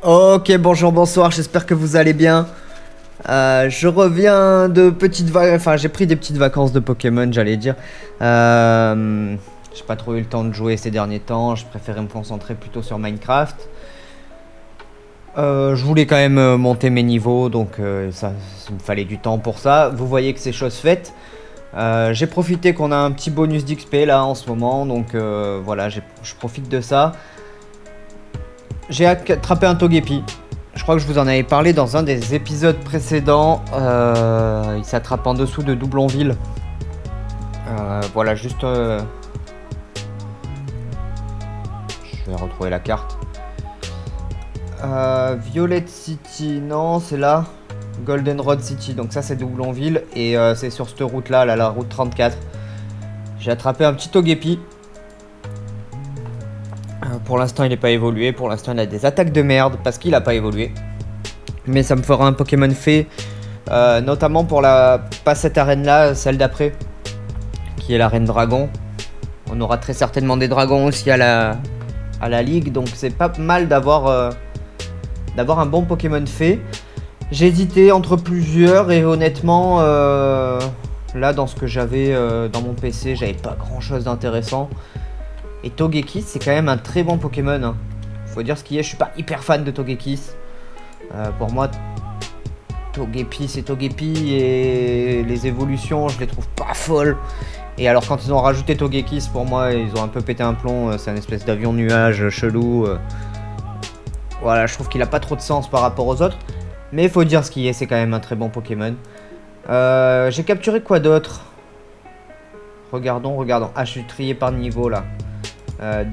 Ok, bonjour, bonsoir, j'espère que vous allez bien. Je reviens de petites vacances, enfin j'ai pris des petites vacances de Pokémon, j'allais dire. J'ai pas trop eu le temps de jouer ces derniers temps, je préférais me concentrer plutôt sur Minecraft. Je voulais quand même monter mes niveaux, donc il me fallait du temps pour ça. Vous voyez que c'est chose faite. J'ai profité qu'on a un petit bonus d'XP là en ce moment, donc voilà, je profite de ça. J'ai attrapé un Togepi. Je crois que je vous en avais parlé dans un des épisodes précédents. Il s'attrape en dessous de Doublonville. Voilà, juste... Je vais retrouver la carte. Violet City, non, c'est là. Goldenrod City, donc ça c'est Doublonville. Et c'est sur cette route là, la route 34. J'ai attrapé un petit Togepi. Pour l'instant il n'est pas évolué, pour l'instant il a des attaques de merde parce qu'il n'a pas évolué. Mais ça me fera un Pokémon fait, notamment pour pas cette arène là, celle d'après, qui est l'arène dragon. On aura très certainement des dragons aussi à la ligue, donc c'est pas mal d'avoir un bon Pokémon fait. J'ai hésité entre plusieurs et honnêtement, là dans ce que j'avais dans mon PC, j'avais pas grand chose d'intéressant. Et Togekiss, c'est quand même un très bon Pokémon. Hein. Faut dire ce qu'il est, je suis pas hyper fan de Togekiss. Pour moi, Togepi c'est Togepi et les évolutions, je les trouve pas folles. Et alors quand ils ont rajouté Togekiss, pour moi, ils ont un peu pété un plomb. C'est un espèce d'avion nuage chelou. Voilà, je trouve qu'il a pas trop de sens par rapport aux autres. Mais faut dire ce qu'il est, c'est quand même un très bon Pokémon. J'ai capturé quoi d'autre? Regardons. Ah, je suis trié par niveau là.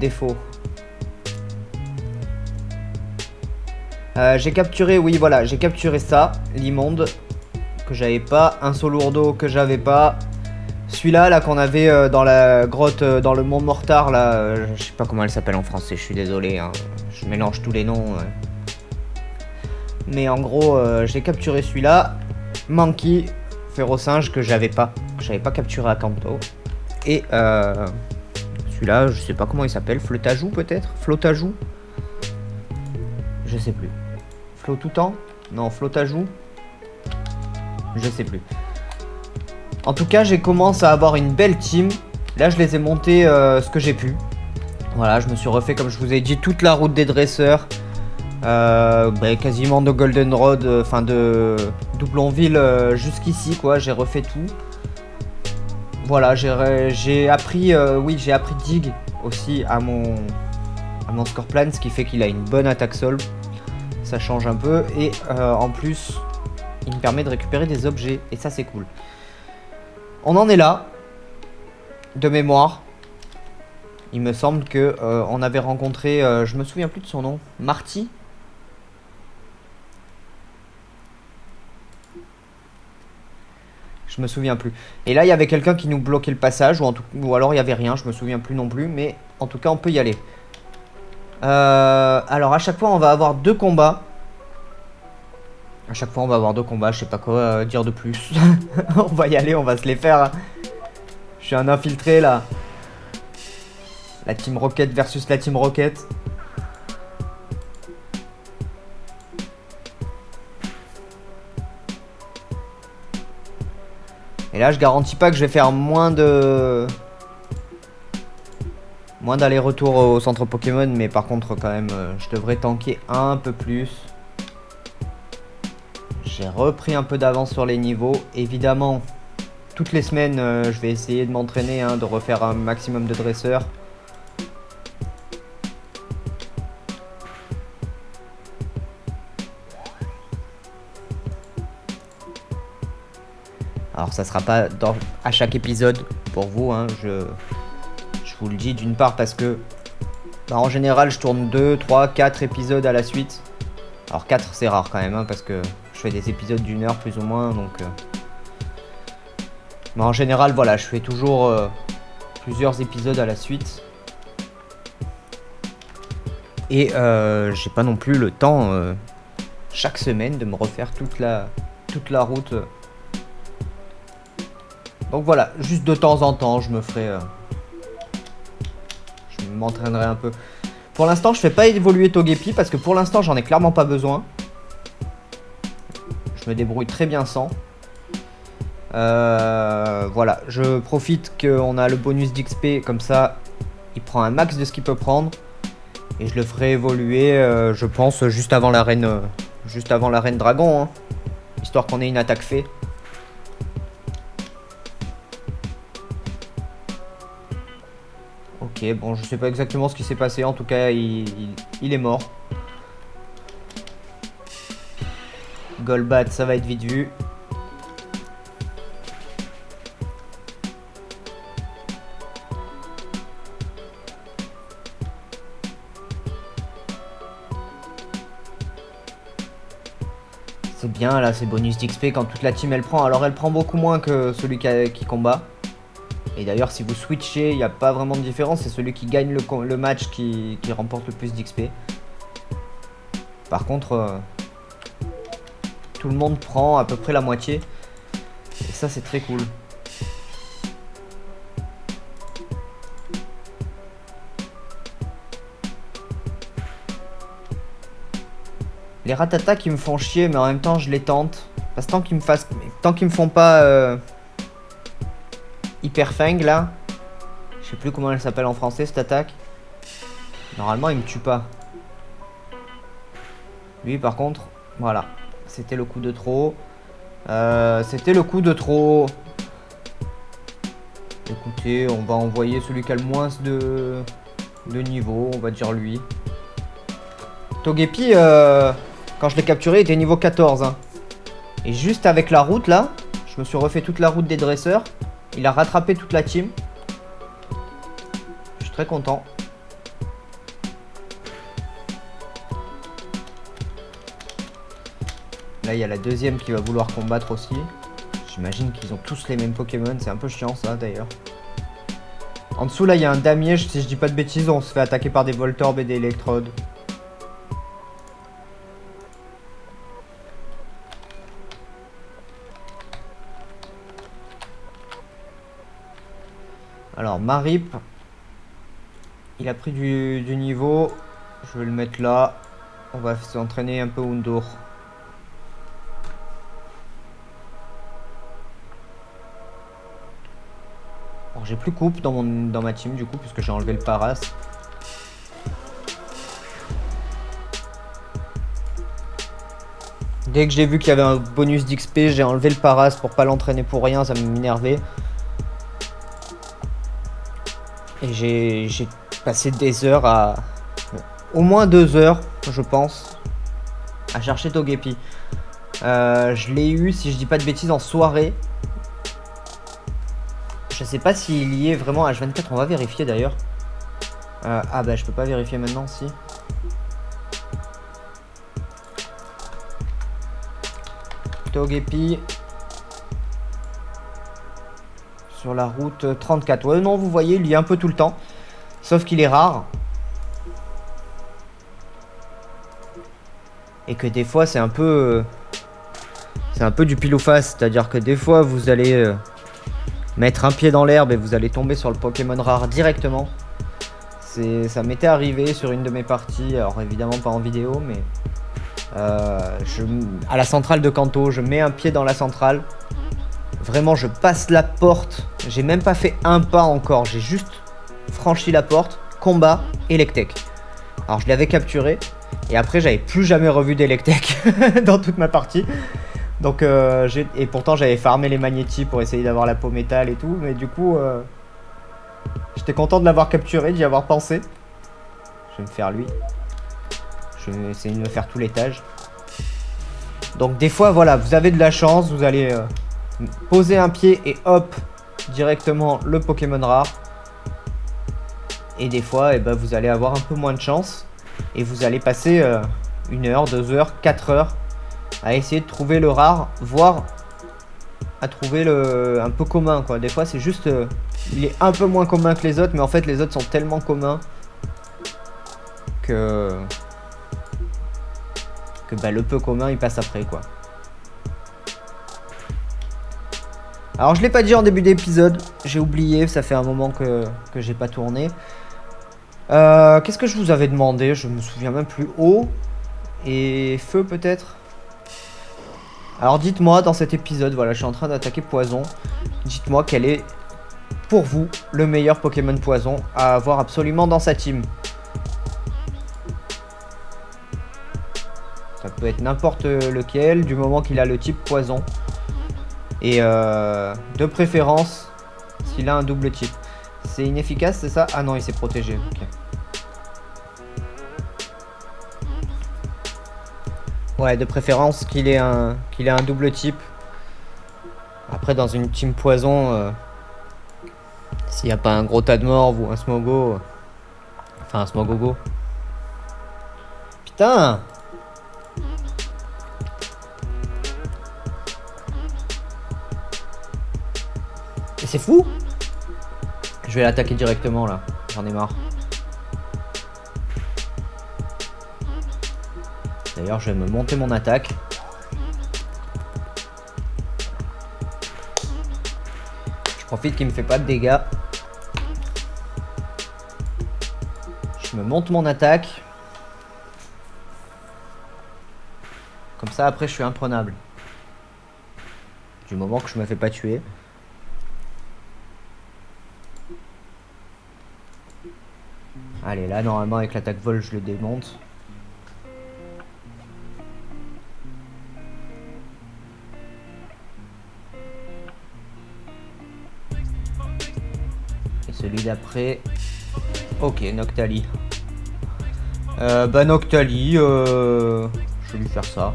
Défaut. J'ai capturé, oui voilà, j'ai capturé ça, l'immonde, que j'avais pas, un Solourdo que j'avais pas, celui-là là, qu'on avait dans la grotte, dans le Mont Mortar là, je sais pas comment elle s'appelle en français, je suis désolé, hein, je mélange tous les noms. Mais en gros, j'ai capturé celui-là, Mankey, Férocinge que j'avais pas capturé à Kanto, et celui-là, je sais pas comment il s'appelle, Flotajou peut-être, Flotajou, je sais plus. Flotoutan? Non, Flotajou? Je sais plus. En tout cas, j'ai commencé à avoir une belle team. Là, je les ai montés ce que j'ai pu. Voilà, je me suis refait, comme je vous ai dit, toute la route des dresseurs. Quasiment de Goldenrod, enfin de Doublonville jusqu'ici, quoi. J'ai refait tout. Voilà, j'ai appris, oui, j'ai appris Dig aussi à mon Scorplan, ce qui fait qu'il a une bonne attaque sol. Ça change un peu et en plus il me permet de récupérer des objets et ça c'est cool. On en est là de mémoire. Il me semble que on avait rencontré, je me souviens plus de son nom, Marty. Je me souviens plus. Et là il y avait quelqu'un qui nous bloquait le passage ou alors il y avait rien, je me souviens plus non plus, mais en tout cas on peut y aller. Alors à chaque fois on va avoir deux combats. Je sais pas quoi dire de plus. On va y aller, on va se les faire. Je suis un infiltré là. La Team Rocket versus la Team Rocket. Et là je garantis pas que je vais faire moins d'aller-retour au centre Pokémon, mais par contre quand même je devrais tanker un peu plus. J'ai repris un peu d'avance sur les niveaux. Évidemment, toutes les semaines je vais essayer de m'entraîner, de refaire un maximum de dresseurs. Alors ça sera pas à chaque épisode pour vous, je vous le dis d'une part parce que en général je tourne 2, 3, 4 épisodes à la suite. Alors 4 c'est rare quand même parce que je fais des épisodes d'une heure plus ou moins donc mais en général voilà, je fais toujours plusieurs épisodes à la suite. Et j'ai pas non plus le temps chaque semaine de me refaire toute la route. Donc voilà, juste de temps en temps je me ferai je m'entraînerai un peu. Pour l'instant, je fais pas évoluer Togepi parce que pour l'instant, j'en ai clairement pas besoin. Je me débrouille très bien sans. Voilà, je profite qu'on a le bonus d'XP, comme ça, il prend un max de ce qu'il peut prendre. Et je le ferai évoluer, je pense, juste avant l'arène dragon, hein, histoire qu'on ait une attaque fait. Ok, bon, je sais pas exactement ce qui s'est passé, en tout cas, il est mort. Golbat, ça va être vite vu. C'est bien là, ces bonus d'XP quand toute la team elle prend. Alors elle prend beaucoup moins que celui qui combat. Et d'ailleurs si vous switchez, il n'y a pas vraiment de différence. C'est celui qui gagne le match qui remporte le plus d'XP. Par contre, tout le monde prend à peu près la moitié. Et ça c'est très cool. Les ratatas qui me font chier, mais en même temps je les tente. Parce que tant qu'ils me font pas Hyper Fang là. Je sais plus comment elle s'appelle en français cette attaque. Normalement il me tue pas. Lui par contre, voilà. C'était le coup de trop. C'était le coup de trop. Écoutez, on va envoyer celui qui a le moins de niveau, on va dire lui. Togepi, quand je l'ai capturé, il était niveau 14. Hein. Et juste avec la route là, je me suis refait toute la route des dresseurs. Il a rattrapé toute la team. Je suis très content. Là, il y a la deuxième qui va vouloir combattre aussi. J'imagine qu'ils ont tous les mêmes Pokémon. C'est un peu chiant ça d'ailleurs. En dessous là, il y a un damier. Si je dis pas de bêtises, on se fait attaquer par des Voltorbes et des électrodes. Alors, Marip, il a pris du niveau. Je vais le mettre là. On va s'entraîner un peu Undour. Alors, j'ai plus coupe dans ma team du coup, puisque j'ai enlevé le Paras. Dès que j'ai vu qu'il y avait un bonus d'XP, j'ai enlevé le Paras pour pas l'entraîner pour rien, ça m'énervait. Et j'ai passé des heures à... Au moins 2 heures, je pense, à chercher Togepi. Je l'ai eu, si je dis pas de bêtises, en soirée. Je sais pas s'il y est vraiment H24, on va vérifier d'ailleurs. Ah bah je peux pas vérifier maintenant, si. Togepi. Sur la route 34. Ouais, non, vous voyez, il y est un peu tout le temps. Sauf qu'il est rare. Et que des fois, c'est un peu du pile ou face. C'est-à-dire que des fois, vous allez mettre un pied dans l'herbe et vous allez tomber sur le Pokémon rare directement. Ça m'était arrivé sur une de mes parties. Alors, évidemment, pas en vidéo, mais... à la centrale de Kanto, je mets un pied dans la centrale. Vraiment, je passe la porte. J'ai même pas fait un pas encore. J'ai juste franchi la porte. Combat, Electek. Alors, je l'avais capturé. Et après, j'avais plus jamais revu d'Electek dans toute ma partie. Donc, et pourtant, j'avais farmé les magnétis pour essayer d'avoir la peau métal et tout. Mais du coup, j'étais content de l'avoir capturé, d'y avoir pensé. Je vais me faire lui. Je vais essayer de me faire tout l'étage. Donc, des fois, voilà, vous avez de la chance. Vous allez... poser un pied et hop, directement le Pokémon rare. Et des fois, ben, vous allez avoir un peu moins de chance. Et vous allez passer 1 heure, 2 heures, 4 heures à essayer de trouver le rare, voire à trouver un peu commun, quoi. Des fois, c'est juste... il est un peu moins commun que les autres, mais en fait, les autres sont tellement communs que bah, le peu commun, il passe après, quoi. Alors je l'ai pas dit en début d'épisode, j'ai oublié, ça fait un moment que j'ai pas tourné. Qu'est-ce que je vous avais demandé? Je me souviens même plus. Eau et feu peut-être. Alors dites-moi dans cet épisode, voilà, je suis en train d'attaquer poison. Dites-moi quel est pour vous le meilleur Pokémon poison à avoir absolument dans sa team. Ça peut être n'importe lequel du moment qu'il a le type poison. Et de préférence s'il a un double type. C'est inefficace, c'est ça? Ah non, il s'est protégé. Ok. Ouais, de préférence qu'il ait un double type. Après, dans une team poison, s'il n'y a pas un gros tas de morts ou un Smogo. Enfin, un Smogogo. Putain! Et c'est fou! Je vais l'attaquer directement là. J'en ai marre. D'ailleurs, je vais me monter mon attaque. Je profite qu'il me fait pas de dégâts. Je me monte mon attaque. Comme ça, après, je suis imprenable. Du moment que je me fais pas tuer. Allez, là, normalement, avec l'attaque vol, je le démonte. Et celui d'après... Ok, Noctali. Bah, Noctali, je vais lui faire ça.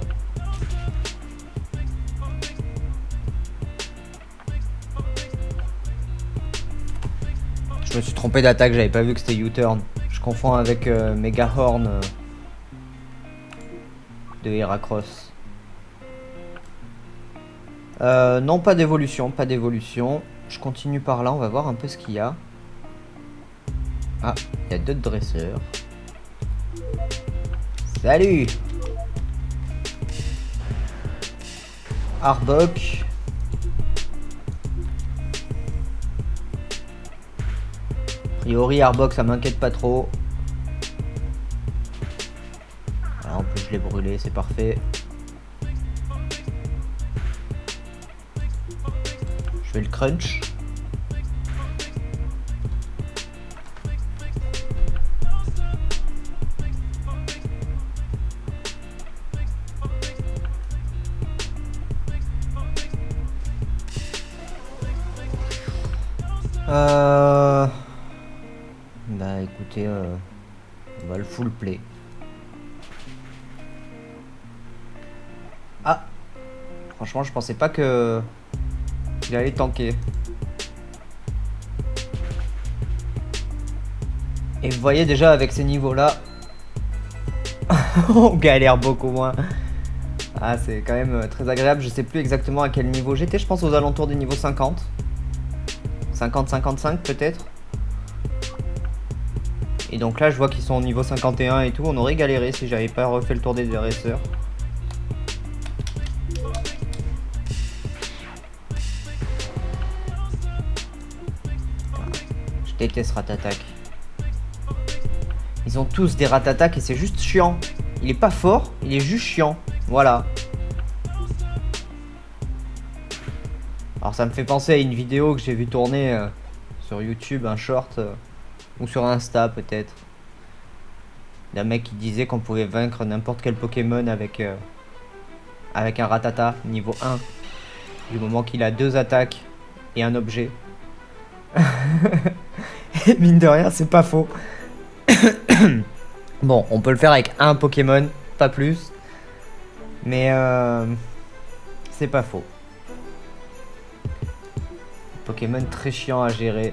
Je me suis trompé d'attaque, j'avais pas vu que c'était U-turn. Je confonds avec Megahorn de Heracross. Non, pas d'évolution, pas d'évolution. Je continue par là, on va voir un peu ce qu'il y a. Ah, il y a 2 dresseurs. Salut! Arbok. A priori, Arbok, ça m'inquiète pas trop. Voilà, en plus, je l'ai brûlé, c'est parfait. Je vais le crunch. Bah écoutez, on va le full play. Ah, franchement, je pensais pas que il allait tanker. Et vous voyez déjà avec ces niveaux-là, on galère beaucoup moins. Ah, c'est quand même très agréable. Je sais plus exactement à quel niveau j'étais. Je pense aux alentours du niveau 50. 50-55 peut-être. Et donc là, je vois qu'ils sont au niveau 51 et tout. On aurait galéré si j'avais pas refait le tour des dresseurs. Je déteste Ratatak. Ils ont tous des Ratatak et c'est juste chiant. Il est pas fort, il est juste chiant. Voilà. Alors ça me fait penser à une vidéo que j'ai vu tourner sur YouTube, un short, ou sur Insta peut-être. D'un mec qui disait qu'on pouvait vaincre n'importe quel Pokémon avec un Ratata niveau 1. Du moment qu'il a 2 attaques et un objet. Et mine de rien, c'est pas faux. Bon, on peut le faire avec un Pokémon, pas plus. Mais c'est pas faux. Pokémon très chiant à gérer.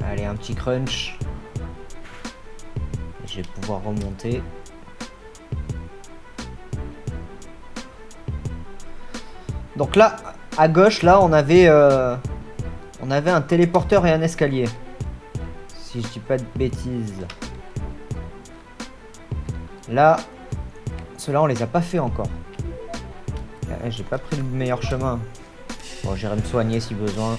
Allez, un petit crunch. Et je vais pouvoir remonter. Donc là, à gauche, là, on avait un téléporteur et un escalier. Si je dis pas de bêtises. Là, ceux-là, on les a pas fait encore. J'ai pas pris le meilleur chemin. Bon, j'irai me soigner si besoin.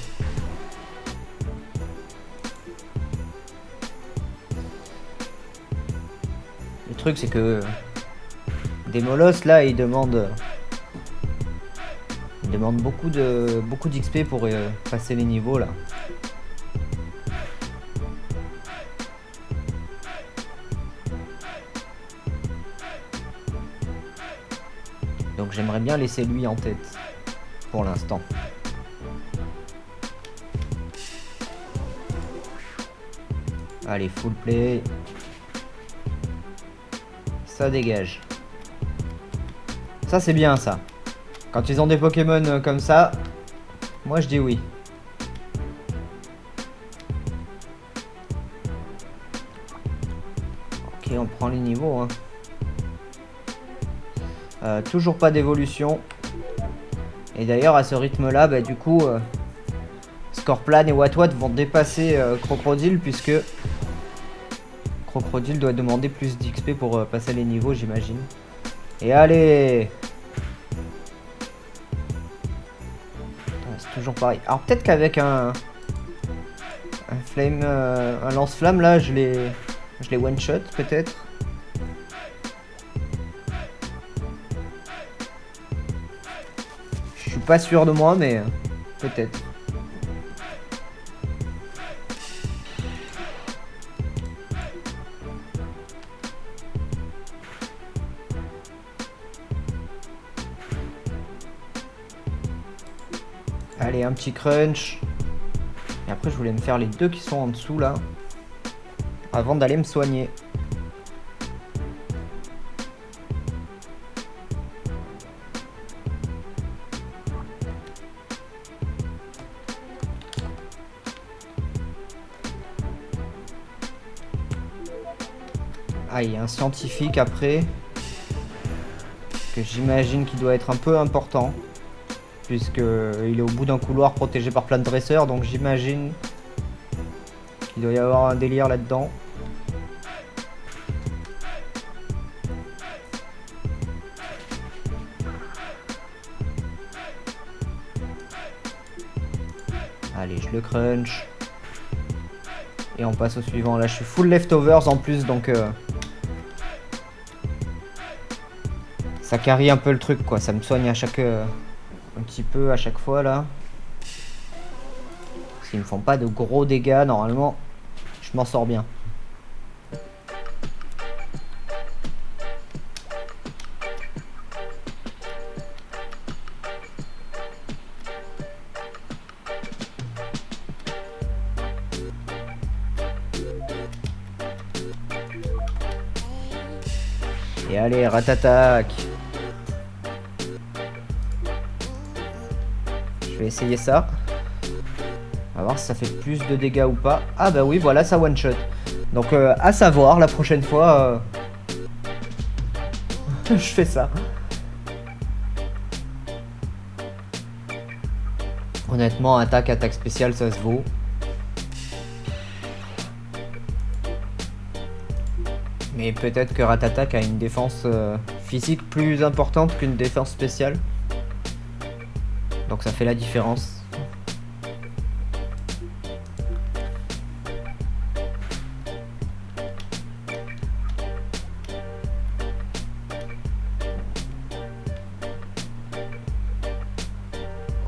Le truc, c'est que des molosses, là, ils demandent beaucoup d'XP pour passer les niveaux, là. Donc j'aimerais bien laisser lui en tête, pour l'instant. Allez, full play. Ça dégage. Ça c'est bien ça. Quand ils ont des Pokémon comme ça, moi je dis oui. Ok, on prend les niveaux. Hein. Toujours pas d'évolution. Et d'ailleurs à ce rythme là, bah, du coup, Scorplan et Watwat vont dépasser Crocodile puisque Crocodile doit demander plus d'XP pour passer les niveaux, j'imagine. Et allez! C'est toujours pareil. Alors peut-être qu'avec un flame, un lance-flamme là, je les one shot peut-être. Je suis pas sûr de moi, mais peut-être. Allez, un petit crunch. Et après, je voulais me faire les deux qui sont en dessous, là. Avant d'aller me soigner. Ah, il y a un scientifique après. Que j'imagine qu'il doit être un peu important. Puisqu'il est au bout d'un couloir protégé par plein de dresseurs, donc j'imagine qu'il doit y avoir un délire là-dedans. Allez, je le crunch. Et on passe au suivant. Là, je suis full leftovers en plus, donc ça carry un peu le truc, quoi. Ça me soigne à chaque... un petit peu à chaque fois là. S'ils me font pas de gros dégâts, normalement, je m'en sors bien. Et allez, ratatac. Je vais essayer ça. On va voir si ça fait plus de dégâts ou pas. Ah bah oui, voilà, ça one shot. Donc à savoir, la prochaine fois, je fais ça. Honnêtement, attaque spéciale, ça se vaut. Mais peut-être que Ratatak a une défense physique plus importante qu'une défense spéciale. Donc ça fait la différence.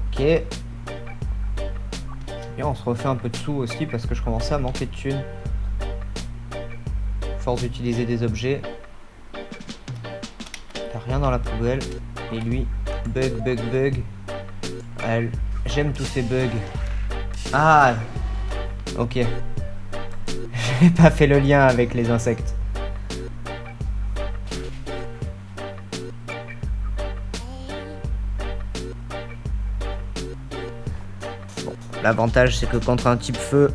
Ok. Bien, on se refait un peu de sous aussi parce que je commençais à manquer de thunes. Force d'utiliser des objets. T'as rien dans la poubelle. Et lui, bug. J'aime tous ces bugs. Ah, ok. J'ai pas fait le lien avec les insectes. Bon, l'avantage c'est que contre un type feu,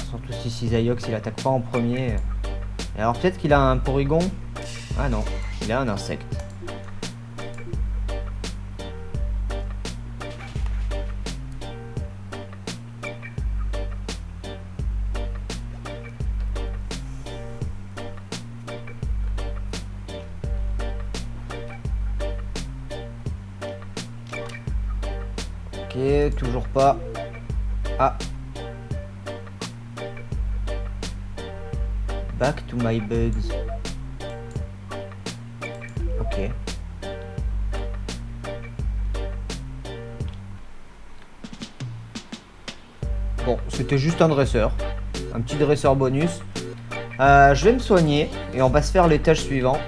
surtout si Cisaiox il attaque pas en premier. Et alors peut-être qu'il a un Porygon. Ah non, il a un insecte. Ok, toujours pas. Ah. Back to my bugs. Ok. Bon, c'était juste un dresseur. Un petit dresseur bonus. Je vais me soigner et on va se faire l'étage suivant.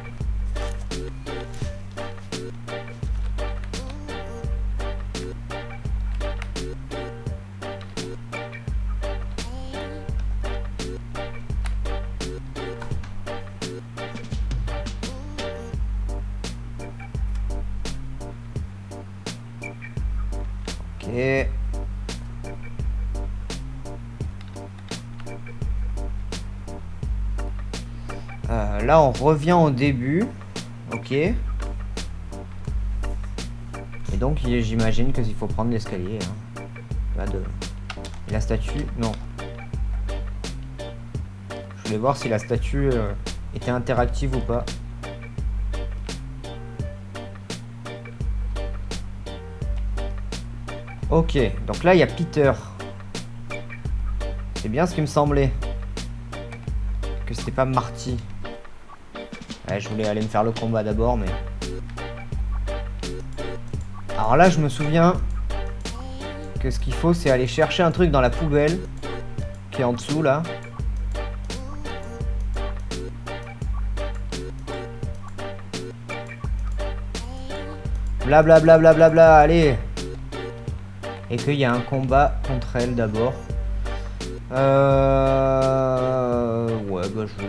Ok. Là, on revient au début. Ok. Et donc, j'imagine qu'il faut prendre l'escalier. Hein. Pas de... Et la statue, non. Je voulais voir si la statue était interactive ou pas. Ok, donc là, il y a Peter. C'est bien ce qui me semblait. Que c'était pas Marty. Ouais, je voulais aller me faire le combat d'abord, mais... Alors là, je me souviens que ce qu'il faut, c'est aller chercher un truc dans la poubelle qui est en dessous, là. Blablabla, bla, bla, bla, allez. Et qu'il y a un combat contre elle d'abord. Ouais, bah je vais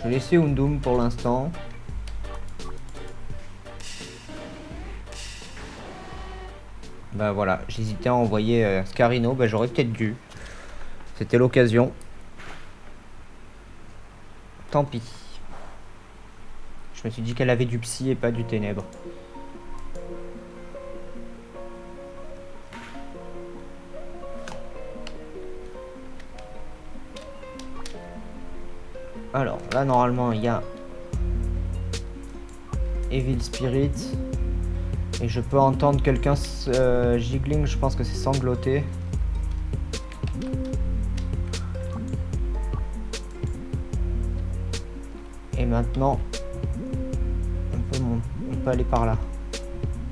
laisser Undum pour l'instant. Bah voilà, j'hésitais à envoyer Scarino, bah j'aurais peut-être dû. C'était l'occasion. Tant pis. Je me suis dit qu'elle avait du psy et pas du ténèbre. Alors, là, normalement, il y a Evil Spirit. Et je peux entendre quelqu'un giggling, je pense que c'est sangloter. Et maintenant, on peut aller par là.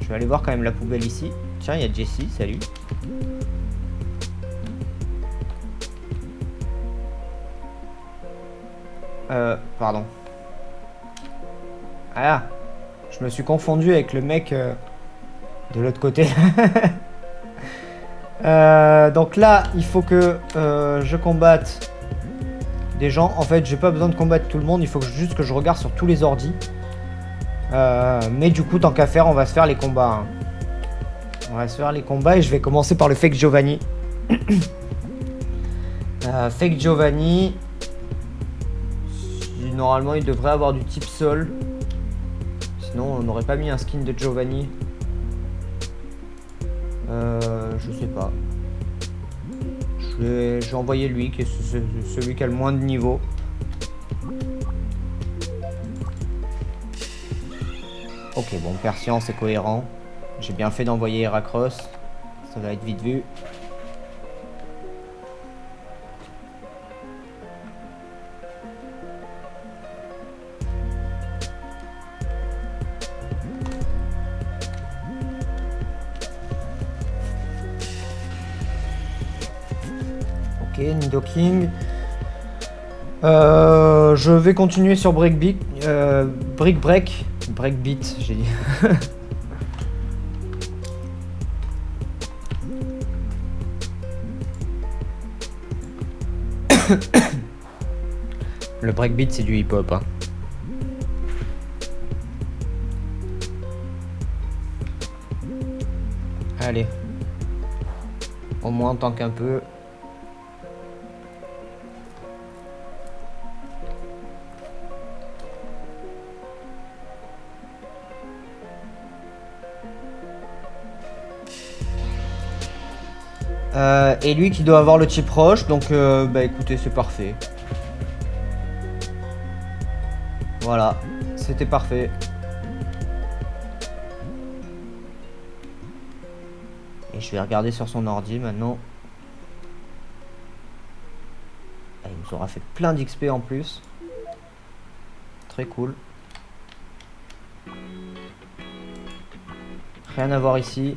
Je vais aller voir quand même la poubelle ici. Tiens, il y a Jessie, salut. Pardon. Ah, je me suis confondu avec le mec de l'autre côté. Donc là, il faut que je combatte des gens. En fait, j'ai pas besoin de combattre tout le monde. Il faut juste que je regarde sur tous les ordis. Mais du coup, tant qu'à faire, on va se faire les combats. Hein. On va se faire les combats et je vais commencer par le Fake Giovanni. Fake Giovanni. Normalement, il devrait avoir du type sol. Sinon, on n'aurait pas mis un skin de Giovanni. Je sais pas. Je vais envoyer lui, qui est celui qui a le moins de niveau. Ok, bon, Persian, c'est cohérent. J'ai bien fait d'envoyer Heracross. Ça va être vite vu. Nidoking. Je vais continuer sur Breakbeat. Breakbeat, j'ai dit. Le breakbeat, c'est du hip-hop. Hein. Allez. Au moins, tant qu'un peu. Et lui qui doit avoir le type roche, donc bah écoutez, c'est parfait. Voilà, c'était parfait. Et Et je vais regarder sur son ordi maintenant. Ah, il nous aura fait plein d'XP en plus. Très cool. Rien à voir ici.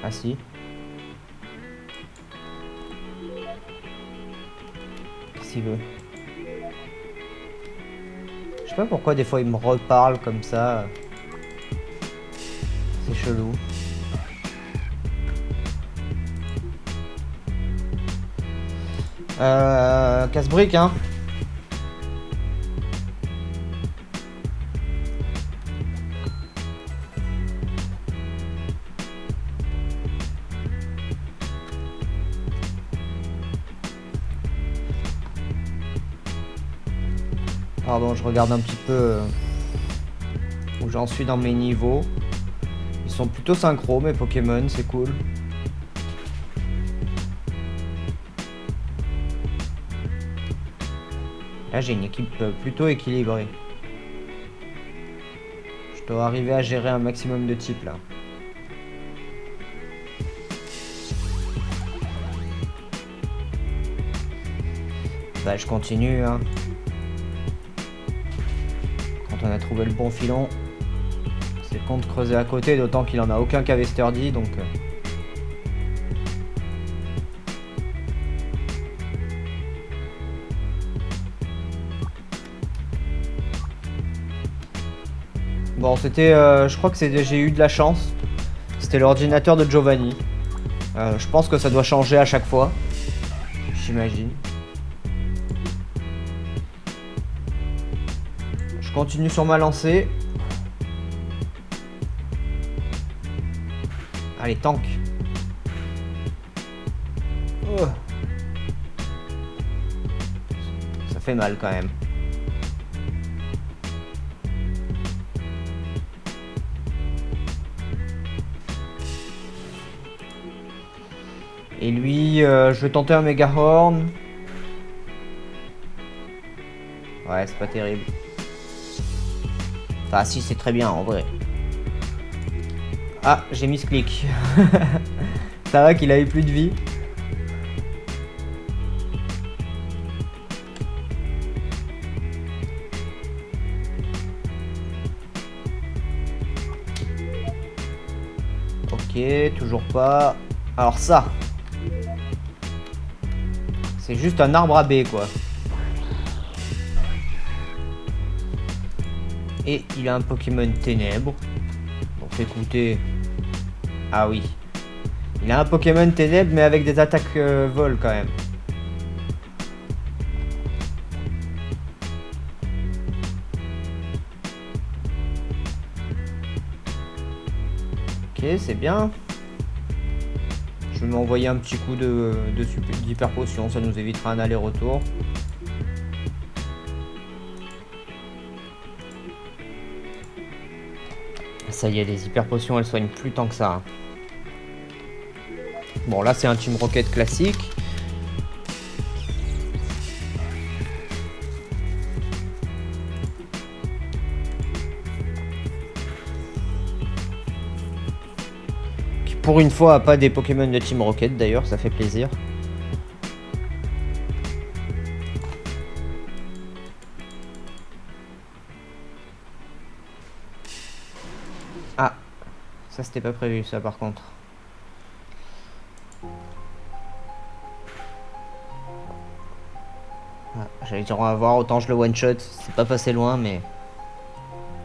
Ah si. Qu'est-ce qu'il veut? Je sais pas pourquoi des fois il me reparle comme ça. C'est chelou. Casse-brique, hein. Pardon, je regarde un petit peu où j'en suis dans mes niveaux. Ils sont plutôt synchro, mes Pokémon, c'est cool. Là, j'ai une équipe plutôt équilibrée. Je dois arriver à gérer un maximum de types, là. Bah, je continue, hein. Quand on a trouvé le bon filon, c'est con de creuser à côté, d'autant qu'il en a aucun qu'avait Sturdy, donc... Bon, c'était... je crois que j'ai eu de la chance. C'était l'ordinateur de Giovanni. Je pense que ça doit changer à chaque fois. J'imagine. Je continue sur ma lancée. Allez, tank. Oh. Ça fait mal quand même. Et lui, je vais tenter un méga horn. Ouais, c'est pas terrible. Enfin, si, c'est très bien en vrai. Ah, j'ai mis ce clic. Ça va qu'il avait plus de vie. Ok, toujours pas. Alors ça. C'est juste un arbre à baies, quoi. Et il a un Pokémon ténèbres. Donc écoutez... Ah oui. Il a un Pokémon ténèbres, mais avec des attaques vol, quand même. Ok, c'est bien. Je vais m'envoyer un petit coup d'hyper potion, ça nous évitera un aller-retour. Ça y est, les hyper potions, elles soignent plus tant que ça. Hein. Bon, là, c'est un Team Rocket classique. Qui, pour une fois, a pas des Pokémon de Team Rocket, d'ailleurs, ça fait plaisir. Ah, ça c'était pas prévu ça par contre. Ah, j'allais dire on va voir, autant je le one shot, c'est pas passé loin mais...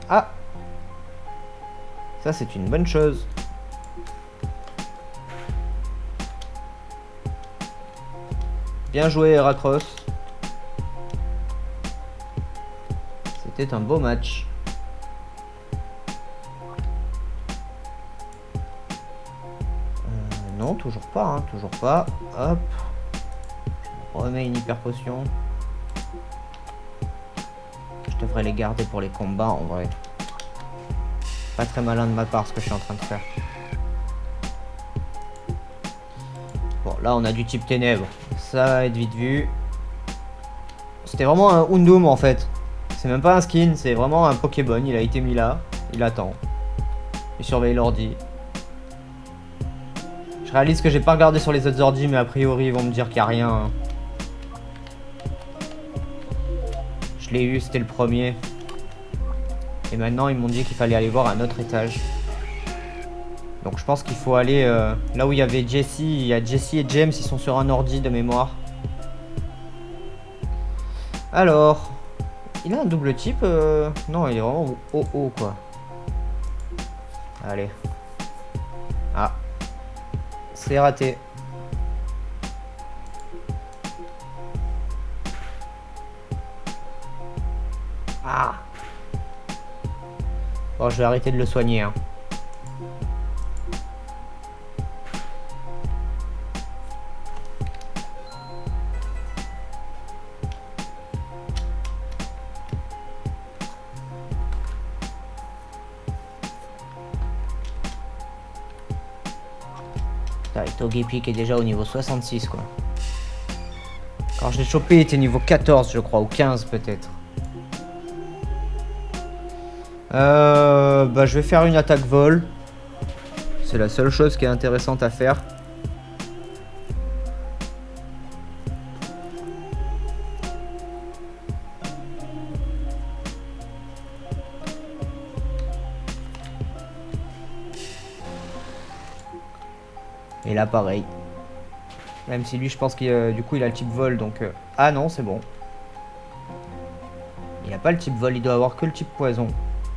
Ah, ça c'est une bonne chose. Bien joué Heracross. C'était un beau match. Non, toujours pas, hein, toujours pas. Hop. Je remets une hyper potion. Je devrais les garder pour les combats en vrai. Pas très malin de ma part ce que je suis en train de faire. Bon, là on a du type ténèbres. Ça va être vite vu. C'était vraiment un Undum en fait. C'est même pas un skin, c'est vraiment un Pokéball. Il a été mis là. Il attend. Il surveille l'ordi. Je réalise que j'ai pas regardé sur les autres ordis, mais a priori ils vont me dire qu'il n'y a rien. Je l'ai eu, c'était le premier. Et maintenant ils m'ont dit qu'il fallait aller voir un autre étage. Donc je pense qu'il faut aller là où il y avait Jesse. Il y a Jesse et James, ils sont sur un ordi de mémoire. Alors, il a un double type non, il est vraiment haut quoi. Allez. Ah. C'est raté. Ah. Bon, je vais arrêter de le soigner. Hein. Et Togepi qui est déjà au niveau 66 quoi. Quand je l'ai chopé il était niveau 14 je crois, ou 15 peut-être. Bah je vais faire une attaque vol. C'est la seule chose qui est intéressante à faire. Et là pareil. Même si lui je pense qu'il du coup il a le type vol donc... Ah non c'est bon. Il a pas le type vol, il doit avoir que le type poison.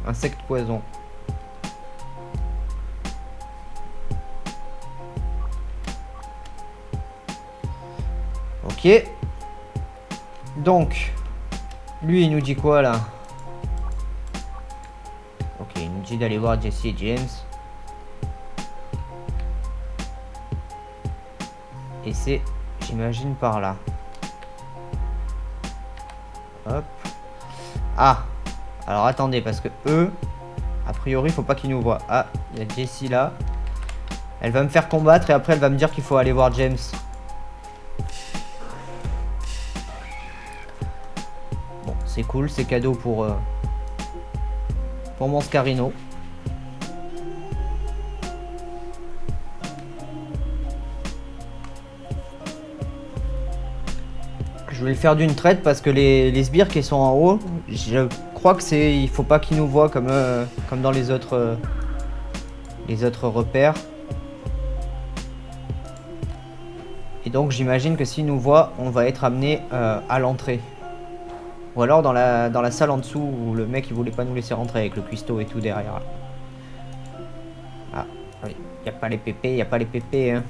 Insecte poison. Ok. Donc. Lui il nous dit quoi là? Ok il nous dit d'aller voir Jesse et James. Et c'est, j'imagine, par là. Hop. Ah. Alors attendez, parce que eux, a priori, faut pas qu'ils nous voient. Ah, il y a Jessie là. Elle va me faire combattre et après elle va me dire qu'il faut aller voir James. Bon, c'est cool, c'est cadeau pour mon Scarino. Je vais le faire d'une traite parce que les sbires qui sont en haut, je crois que c'est, il faut pas qu'ils nous voient comme dans les autres repères. Et donc j'imagine que s'ils nous voient, on va être amené à l'entrée. Ou alors dans la salle en dessous où le mec il voulait pas nous laisser rentrer avec le cuistot et tout derrière. Ah oui, y a pas les pépés, y a pas les pépés hein.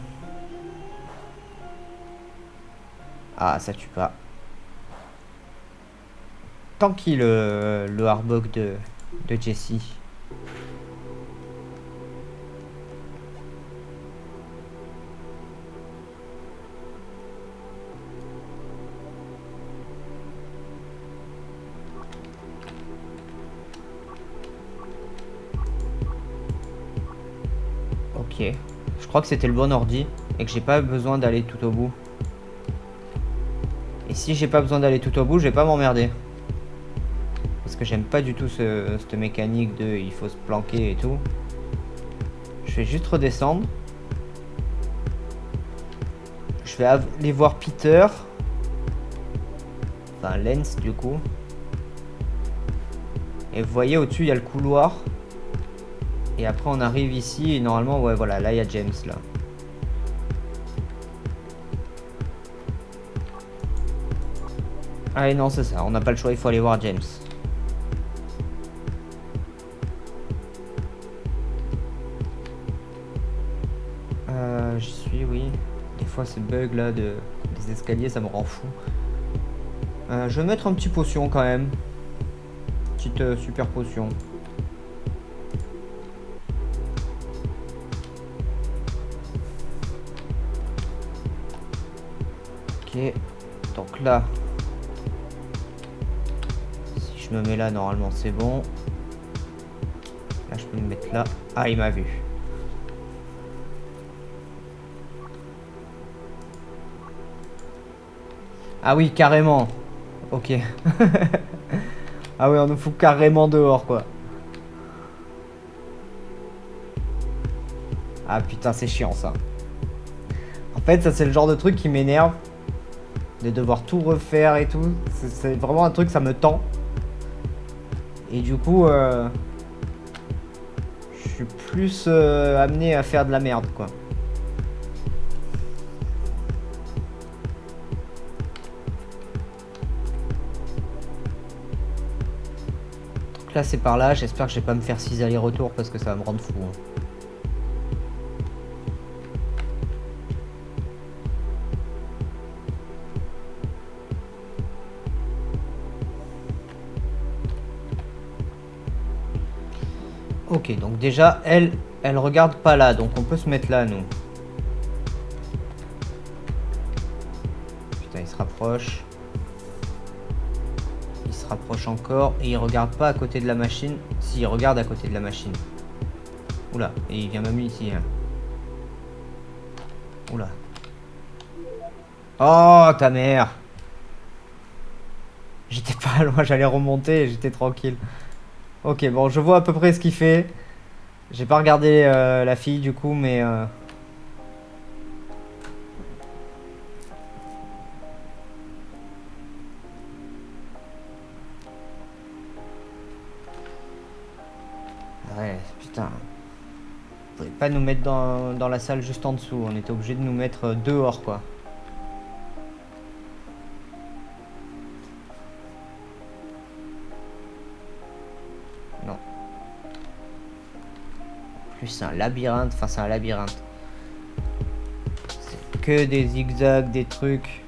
Ah, ça tue pas. Tranquille le hardbog de Jesse. Ok. Je crois que c'était le bon ordi et que j'ai pas besoin d'aller tout au bout. Et si j'ai pas besoin d'aller tout au bout, je vais pas m'emmerder. Parce que j'aime pas du tout cette mécanique de il faut se planquer et tout. Je vais juste redescendre. Je vais aller voir Peter. Enfin Lens du coup. Et vous voyez au-dessus il y a le couloir. Et après on arrive ici et normalement ouais voilà là il y a James là. Ah non c'est ça, on n'a pas le choix, il faut aller voir James. J'y suis oui. Des fois ces bugs là des escaliers ça me rend fou. Je vais mettre un petit potion quand même. Petite super potion. Ok, donc là, si je me mets là, normalement c'est bon. Là, je peux me mettre là. Ah, il m'a vu. Ah oui, carrément. Ok. Ah oui, on nous fout carrément dehors, quoi. Ah putain, c'est chiant ça. En fait, ça c'est le genre de truc qui m'énerve. De devoir tout refaire et tout. C'est vraiment un truc, ça me tend. Et du coup, je suis plus amené à faire de la merde, quoi. Donc là, c'est par là. J'espère que je vais pas me faire 6 allers-retours parce que ça va me rendre fou. Hein. Ok, donc déjà, elle regarde pas là, donc on peut se mettre là, nous. Putain, il se rapproche. Il se rapproche encore, et il regarde pas à côté de la machine. Si, il regarde à côté de la machine. Oula, et il vient même ici. Hein. Oula. Oh, ta mère! J'étais pas loin, j'allais remonter et j'étais tranquille. Ok, bon, je vois à peu près ce qu'il fait. J'ai pas regardé la fille du coup, mais... Ouais, putain. Vous pouvez pas nous mettre dans la salle juste en dessous. On était obligé de nous mettre dehors, quoi. Non. En plus, c'est un labyrinthe. Enfin, c'est un labyrinthe. C'est que des zigzags, des trucs.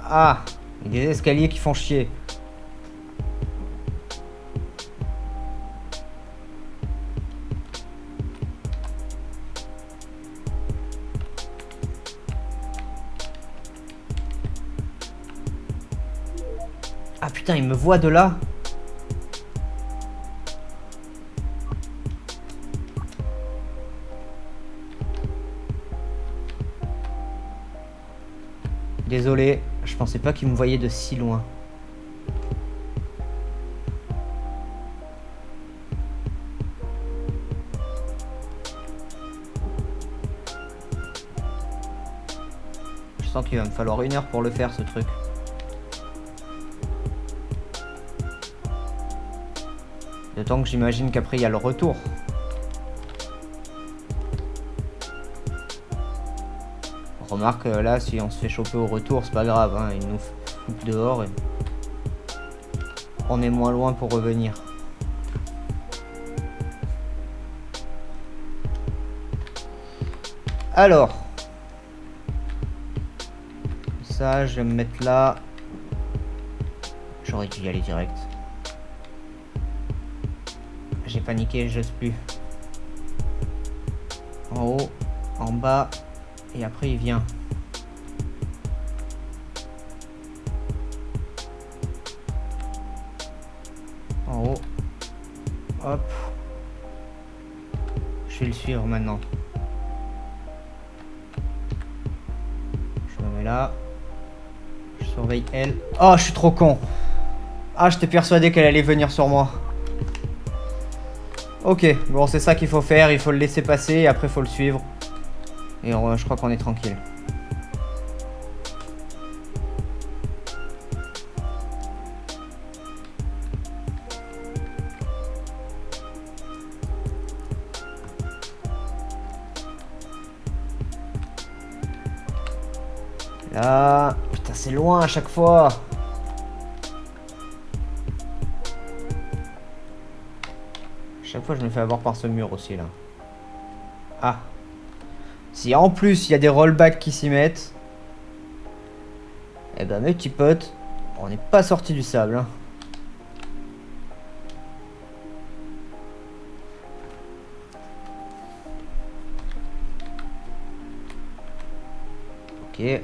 Ah! Et des escaliers qui font chier. Ah putain, il me voit de là. Désolé, je pensais pas qu'il me voyait de si loin. Je sens qu'il va me falloir 1 heure pour le faire, ce truc. D'autant que j'imagine qu'après il y a le retour. Remarque là, si on se fait choper au retour, c'est pas grave, hein, ils nous foutent dehors et on est moins loin pour revenir. Alors, ça, je vais me mettre là. J'aurais dû y aller direct. J'ai paniqué, j'ose plus. En haut, en bas, et après il vient. En haut. Hop. Je vais le suivre maintenant. Je me mets là. Je surveille elle. Oh, je suis trop con. Ah, j'étais persuadé qu'elle allait venir sur moi. Ok, bon, c'est ça qu'il faut faire. Il faut le laisser passer et après il faut le suivre. Et je crois qu'on est tranquille. Là... Putain, c'est loin à chaque fois. Chaque fois, je me fais avoir par ce mur aussi, là. Ah. Si en plus, il y a des rollbacks qui s'y mettent... Eh ben, mes petits potes, on n'est pas sorti du sable, hein. Ok.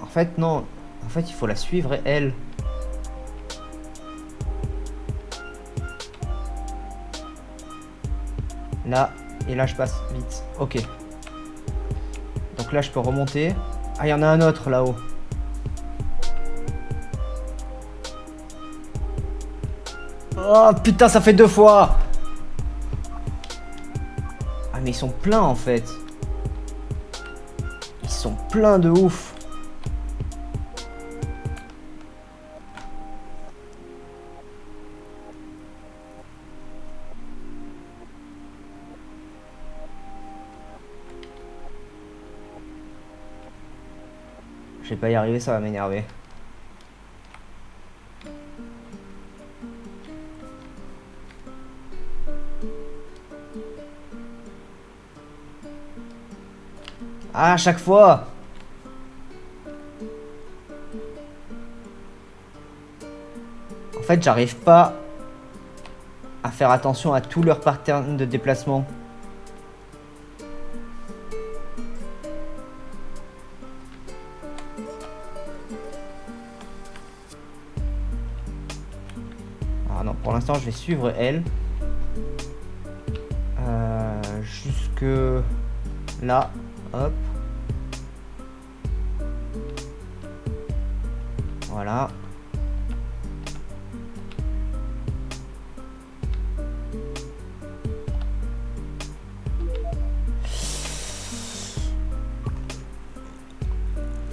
En fait, non. En fait, il faut la suivre, elle. Là, et là je passe vite. Ok. Donc là je peux remonter. Ah, il y en a un autre là-haut. Oh putain, ça fait 2 fois. mais ils sont pleins en fait. Ils sont pleins de ouf. Je vais pas y arriver, ça va m'énerver. Ah, à chaque fois. En fait, j'arrive pas à faire attention à tous leurs patterns de déplacement. Ah non, pour l'instant, je vais suivre elle. Jusque là. Hop. Voilà.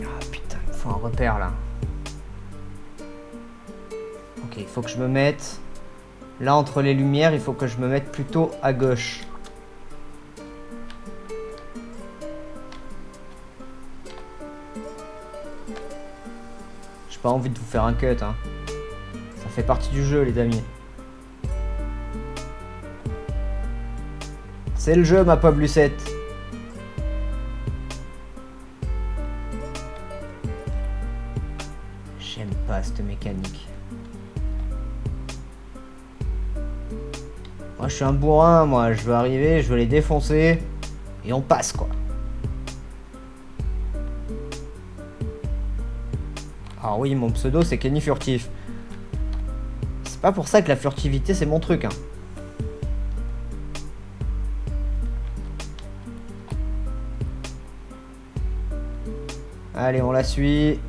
Ah putain, il me faut un repère là. Ok, il faut que je me mette... Là, entre les lumières, il faut que je me mette plutôt à gauche. J'ai pas envie de vous faire un cut, hein. Ça fait partie du jeu, les amis. C'est le jeu, ma pauvre Lucette. J'aime pas cette mécanique. Moi, je suis un bourrin, moi. Je veux arriver, je veux les défoncer. Et on passe, quoi. Alors oui, mon pseudo, c'est Kenny Furtif. C'est pas pour ça que la furtivité, c'est mon truc, hein. Allez, on la suit.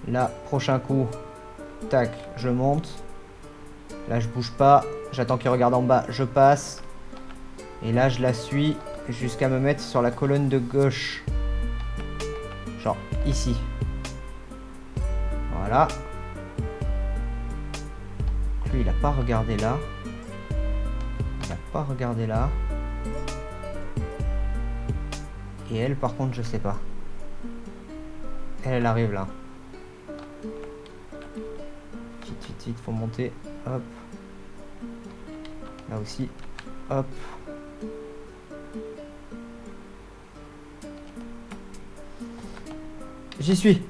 Là, prochain coup. Tac, je monte. Là, je bouge pas. J'attends qu'il regarde en bas, je passe. Et là, je la suis jusqu'à me mettre sur la colonne de gauche. Genre ici. Voilà. Lui, il a pas regardé là. Il a pas regardé là. Et elle, par contre, je sais pas. Elle arrive là. Vite, vite, vite, faut monter. Hop. Là aussi. Hop. J'y suis.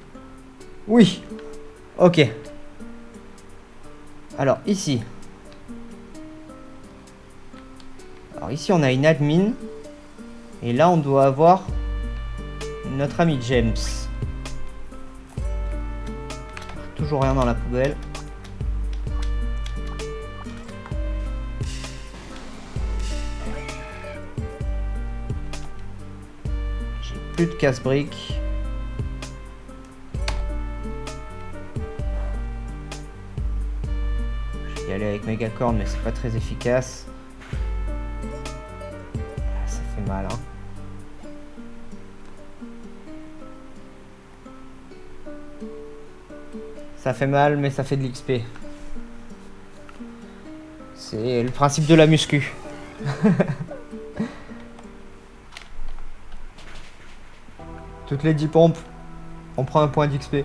Oui. Ok. Alors, ici. Alors, ici, on a une admin. Et là, on doit avoir notre ami James. Toujours rien dans la poubelle. J'ai plus de casse-briques. Je vais y aller avec Mégacorn, mais c'est pas très efficace. Ça fait mal, hein. Ça fait mal, mais ça fait de l'XP. C'est le principe de la muscu. Toutes les 10 pompes, on prend un point d'XP.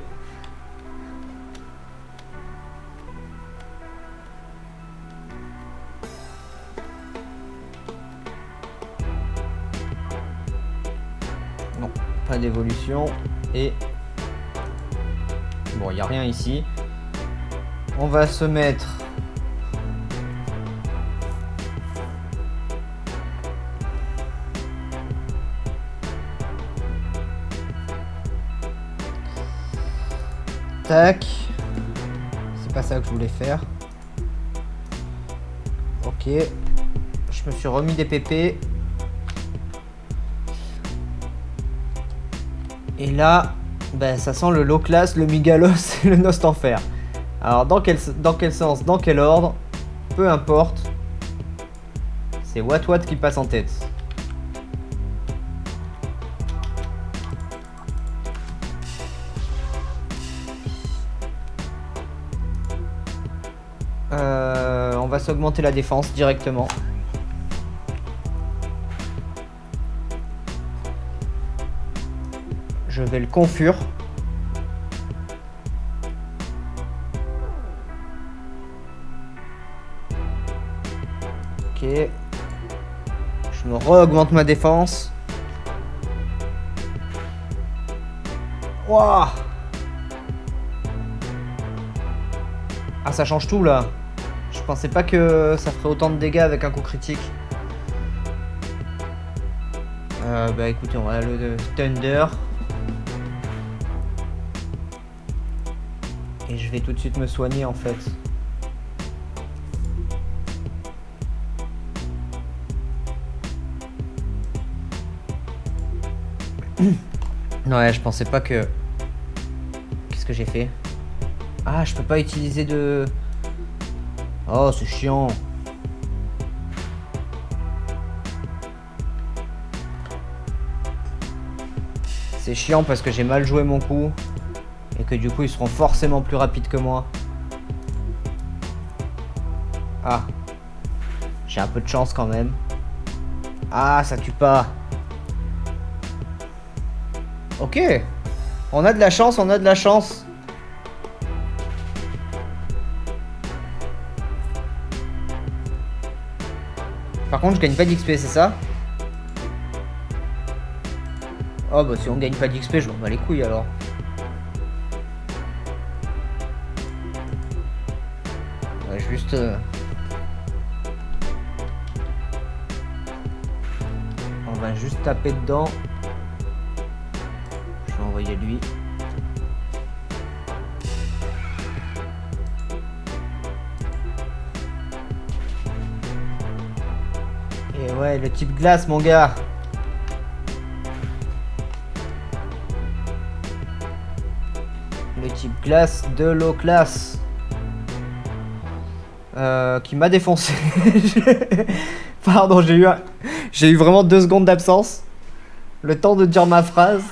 Non, pas d'évolution. Et... bon, il n'y a rien ici. On va se mettre... tac. C'est pas ça que je voulais faire. Ok. Je me suis remis des PP. Et là... ben, ça sent le low class, le Migalos et le Nost Enfer. Alors, dans quel sens, dans quel ordre? peu importe. C'est Wat qui passe en tête. On va s'augmenter la défense directement. Je vais le confure. Ok. Je me re-augmente ma défense. Wouah! Ah, ça change tout là. Je pensais pas que ça ferait autant de dégâts avec un coup critique. Bah écoutez, on va le Thunder. Et je vais tout de suite me soigner en fait. Ouais, je pensais pas que... Qu'est-ce que j'ai fait? Ah, je peux pas utiliser de... Oh, c'est chiant. C'est chiant parce que j'ai mal joué mon coup. Et que du coup, ils seront forcément plus rapides que moi. Ah. J'ai un peu de chance quand même. Ah, ça tue pas. Ok. On a de la chance, on a de la chance. Par contre, je gagne pas d'XP, c'est ça? Oh bah si on gagne pas d'XP, je m'en bats les couilles alors. Ouais, juste... On va juste taper dedans. Je vais envoyer lui. Et ouais, le type glace, mon gars. Le type glace de l'eau classe. Qui m'a défoncé. Pardon, j'ai eu vraiment 2 secondes d'absence. Le temps de dire ma phrase.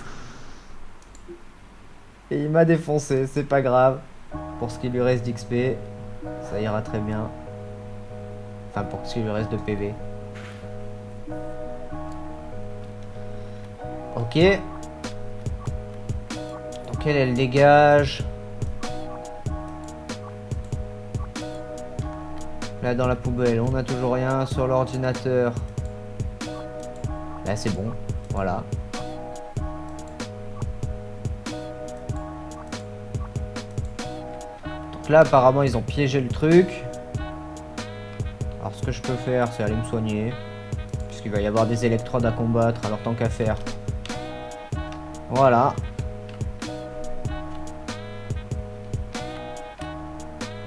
Et il m'a défoncé, c'est pas grave. Pour ce qui lui reste d'XP, ça ira très bien. Enfin, pour ce qui lui reste de PV. Ok. Donc elle dégage. Là dans la poubelle, on n'a toujours rien sur l'ordinateur. Là c'est bon, voilà. Donc là apparemment ils ont piégé le truc. Alors ce que je peux faire c'est aller me soigner. Puisqu'il va y avoir des électrodes à combattre, alors tant qu'à faire. Voilà.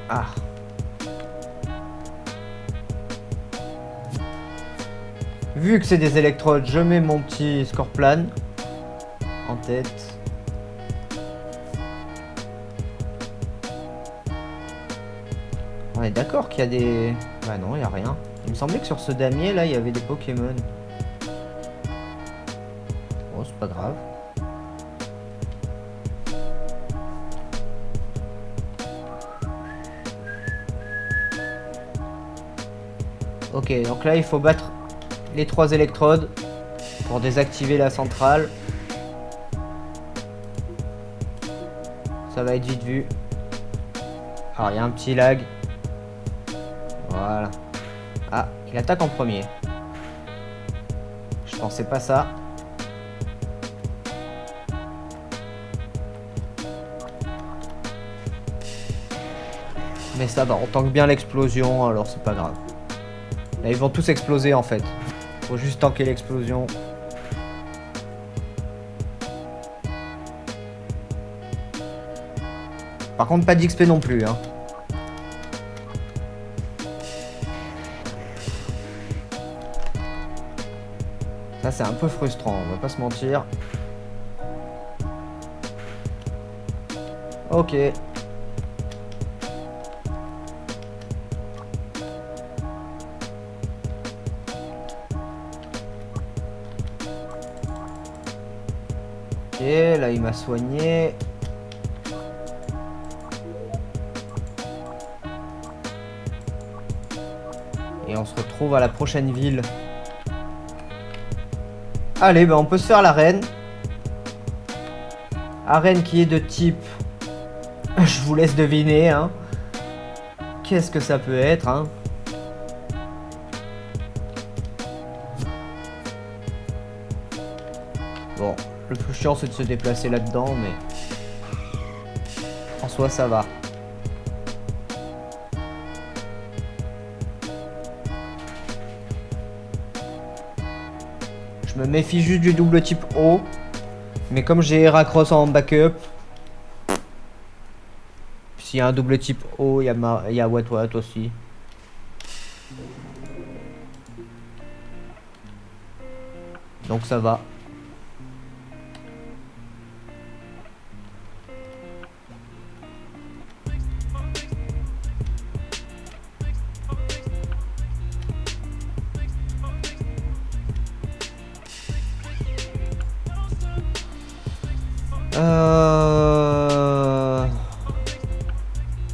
Ah. Vu que c'est des électrodes, je mets mon petit Scorplan en tête. On est d'accord qu'il y a des... Bah non, il n'y a rien. Il me semblait que sur ce damier là, il y avait des Pokémon. Oh, c'est pas grave. Ok, donc là il faut battre les 3 électrodes pour désactiver la centrale. Ça va être vite vu. Alors il y a un petit lag. Voilà. Ah, il attaque en premier. Je pensais pas ça. Mais ça va, on tank bien l'explosion, alors c'est pas grave. Là ils vont tous exploser en fait. Faut juste tanker l'explosion. Par contre pas d'XP non plus hein. Ça c'est un peu frustrant, on va pas se mentir. Ok. là il m'a soigné. Et on se retrouve à la prochaine ville. Allez, bah on peut se faire l'arène. Arène qui est de type... Je vous laisse deviner, hein. Qu'est-ce que ça peut être, hein. Bon, le plus chiant c'est de se déplacer là-dedans, mais... En soi, ça va. Je me méfie juste du double type O. Mais comme j'ai Heracross en backup... S'il y a un double type O, il y a Watwat aussi. Donc ça va.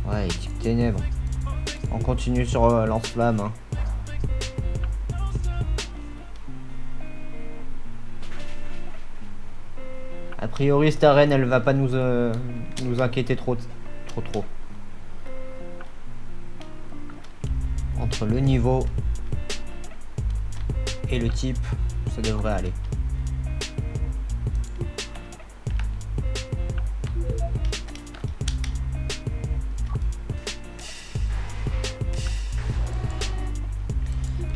Ouais, type ténèbres. On continue sur lance-flamme. Hein. A priori, cette arène, elle va pas nous inquiéter trop. Entre le niveau et le type, ça devrait aller.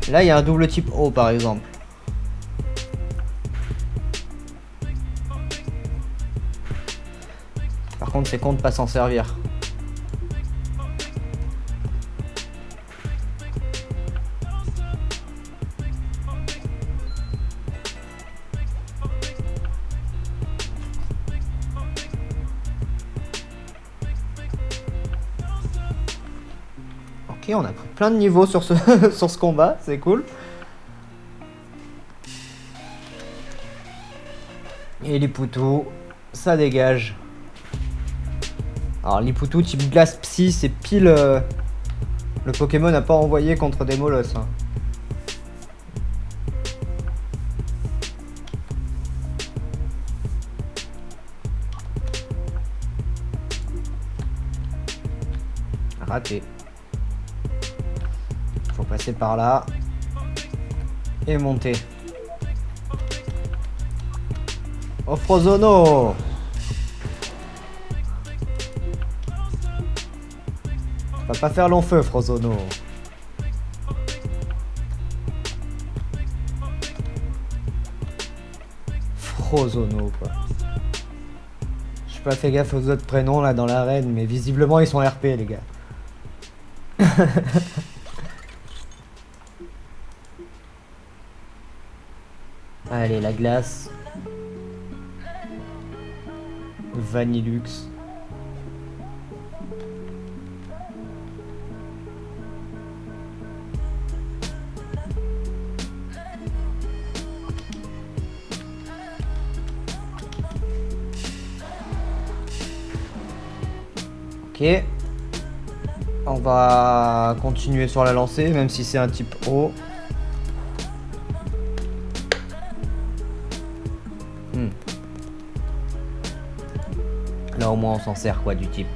Là, il y a un double type O, par exemple. Par contre, c'est con de pas s'en servir. Ok, on a pris plein de niveaux sur ce, sur ce combat, c'est cool. Et les poutous, ça dégage. Alors les poutous type glace psy, c'est pile le Pokémon n'a pas envoyé contre des molosses. Hein. Raté. Faut passer par là et monter. Oh Frozono! Va pas faire long feu, Frozono. Frozono, quoi. J'ai pas fait gaffe aux autres prénoms là dans l'arène, mais visiblement ils sont RP, les gars. Allez, la glace. Vanillux. Ok. On va continuer sur la lancée, même si c'est un type O. Là au moins on s'en sert quoi du type.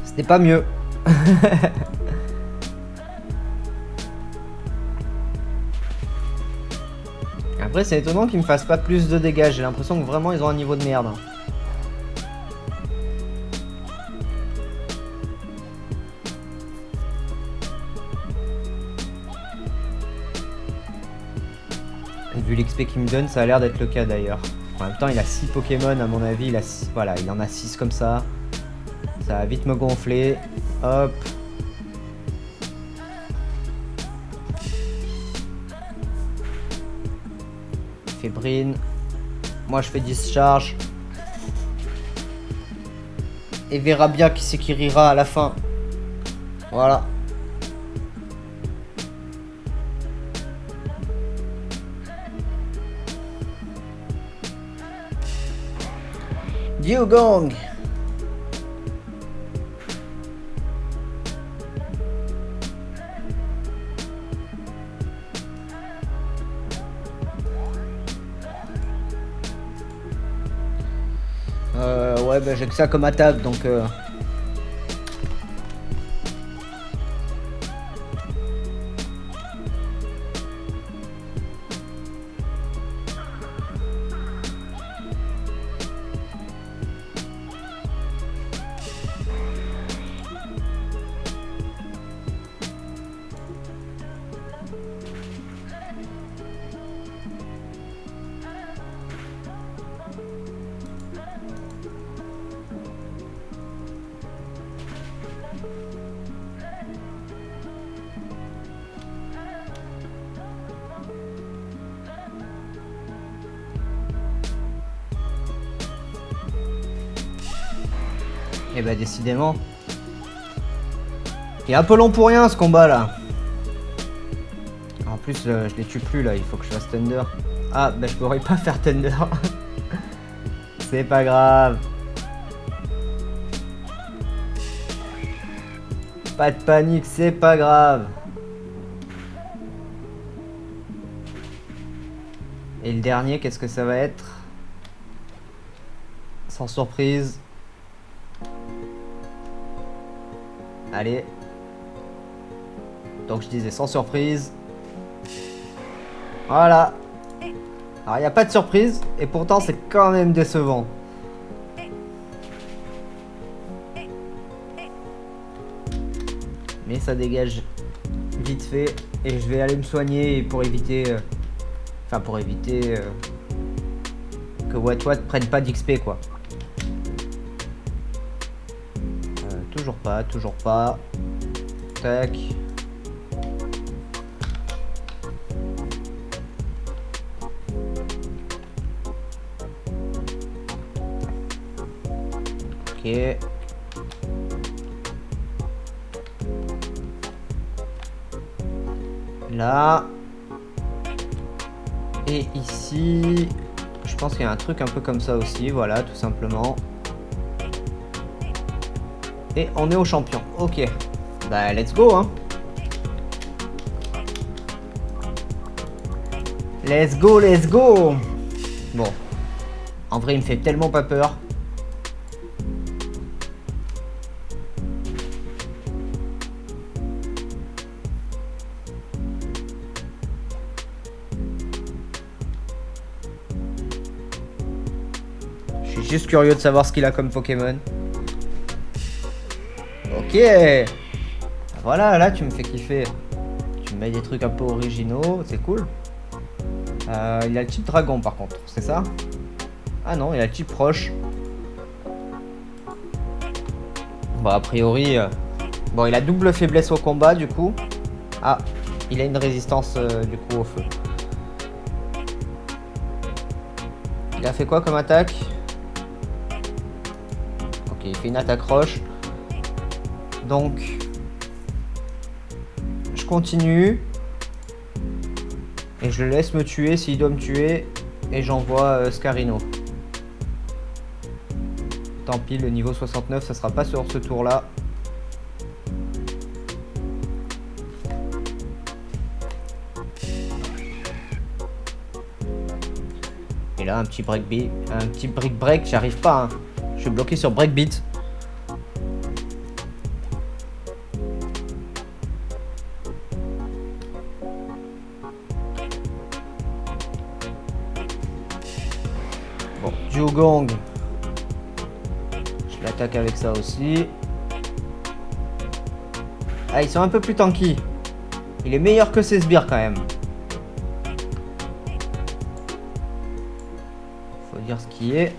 C'était pas mieux. Après c'est étonnant qu'ils me fassent pas plus de dégâts. J'ai l'impression que vraiment ils ont un niveau de merde. Vu l'XP qu'il me donne, ça a l'air d'être le cas d'ailleurs. En même temps, il a 6 Pokémon à mon avis. Il a 6, voilà, il en a 6 comme ça. Ça va vite me gonfler. Hop. Fébrine. Moi, je fais discharge. Et verra bien qui c'est qui rira à la fin. Voilà. Dugong. Ouais, bah, j'ai que ça comme attaque, donc... Et bah décidément. Il est un peu long pour rien ce combat là. En plus je les tue plus là, il faut que je fasse Thunder. Ah bah je pourrais pas faire Thunder. C'est pas grave. Pas de panique, c'est pas grave. Et le dernier, qu'est-ce que ça va être? Sans surprise. Allez. Donc je disais sans surprise. Voilà. Alors il n'y a pas de surprise. Et pourtant c'est quand même décevant. Mais ça dégage vite fait. Et je vais aller me soigner pour éviter... Enfin pour éviter... que Wat prenne pas d'XP quoi. Toujours pas. Tac. Ok. Là. Et ici, je pense qu'il y a un truc un peu comme ça aussi, voilà, tout simplement. Et on est au champion. Ok. Bah, let's go, hein. Let's go, let's go. Bon. En vrai, il me fait tellement pas peur. Je suis juste curieux de savoir ce qu'il a comme Pokémon. Ok. Voilà, là tu me fais kiffer. Tu me mets des trucs un peu originaux, c'est cool. Il a le type dragon par contre, c'est ça? Ah non, il a le type roche. Bon, a priori... Bon, il a double faiblesse au combat du coup. Ah, il a une résistance du coup au feu. Il a fait quoi comme attaque? Ok, il fait une attaque roche. Donc, je continue. Et je le laisse me tuer s'il doit me tuer. Et j'envoie Scarino. Tant pis, le niveau 69, ça sera pas sur ce tour-là. Et là, un petit brick break, j'arrive pas. Hein. Je suis bloqué sur breakbeat. Bon, Dugong. Je l'attaque avec ça aussi. Ah, ils sont un peu plus tanky. Il est meilleur que ses sbires quand même. Faut dire ce qui est.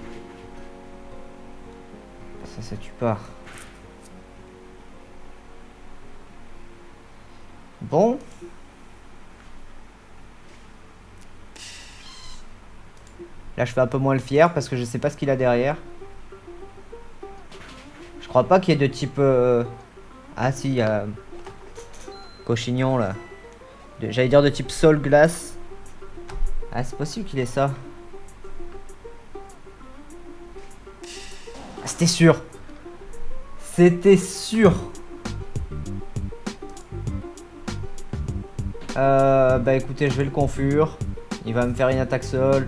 Ça tue pas. Bon. Là, je fais un peu moins le fier parce que je sais pas ce qu'il a derrière. Je crois pas qu'il y ait de type... Ah si, il y a... Cochignon là. J'allais dire de type sol glace. Ah, c'est possible qu'il ait ça. Ah, c'était sûr. C'était sûr. Bah écoutez, je vais le confure. Il va me faire une attaque sol.